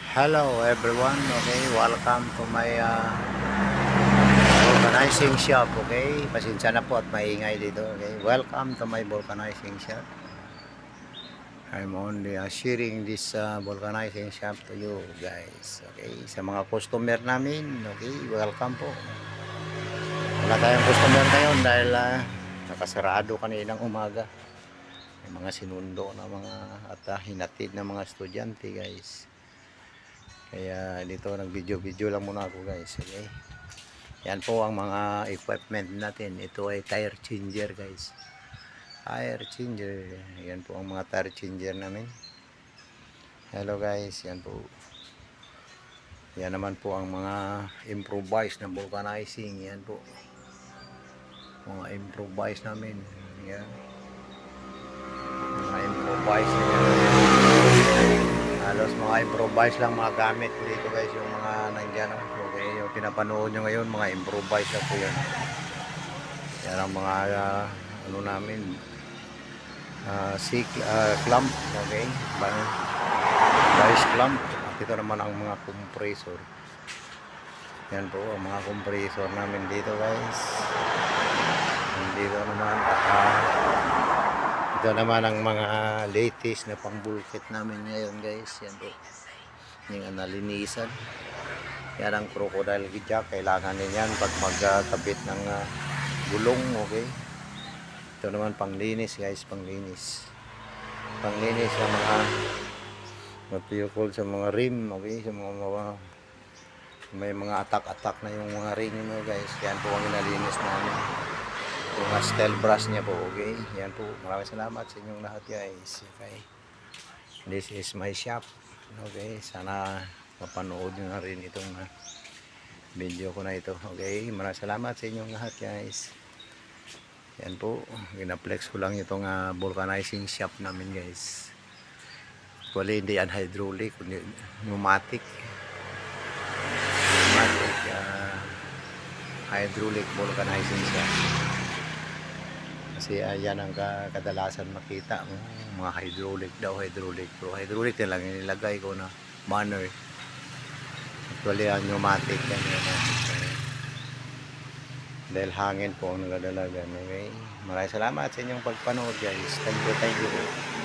Hello everyone, okay, welcome to my vulcanizing shop, okay, pasensya na po at maingay dito, okay, welcome to my vulcanizing shop. I'm only sharing this vulcanizing shop to you guys, okay, sa mga customer namin, okay, welcome po. Wala tayong customer ngayon dahil nakasarado kaninang umaga. May mga sinundo na mga at hinatid na mga estudyante guys. Kaya dito nag-video lang muna ako guys, okay. Yan po ang mga equipment natin. Ito ay tire changer guys. Tire changer. Yan po ang mga tire changer namin. Hello guys, yan po. Yan naman po ang mga improvised na vulcanizing. Yan po. Mga improvised namin. Yan. Mga improvised na yan. Halos mga improvise lang mga gamit ko dito guys, yung mga nandyan, okay, yung pinapanood nyo ngayon mga improvise lang po yan. Yan ang mga ano namin, clamp, okay, vice clamp. At ito naman ang mga compressor. Yan po ang mga compressor namin dito guys. Dito naman ito naman ang mga latest na pang-bulkit namin ngayon guys. Yan po. Yung nalinisan. Yan ang crocodile jack. Kailangan din yan pag magkabit ng gulong. Okay. Ito naman panglinis guys. Panglinis. Panglinis sa mga material sa mga rim. Okay. Sa mga may mga atak-atak na yung mga ring mo guys. Yan po ang nalinis namin. Yung steel brush niya po, okay. Yan po, maraming salamat sa inyong lahat guys, okay. This is my shop, okay. Sana mapanood nyo na rin itong video ko na ito, okay. Maraming salamat sa inyong lahat guys. Yan po, ginaplex ko lang itong vulcanizing shop namin guys. Actually hindi yan hydraulic, kundi pneumatic. Hydraulic vulcanizing shop. Kasi yan ang kadalasan makita mo, mga hydraulic daw, hydraulic. Pero hydraulic na lang nilagay ko na manner. Actually ang pneumatic yan. Dahil hangin po ang nagadalagan. Okay? Maraming salamat sa inyong pagpanood guys. Thank you.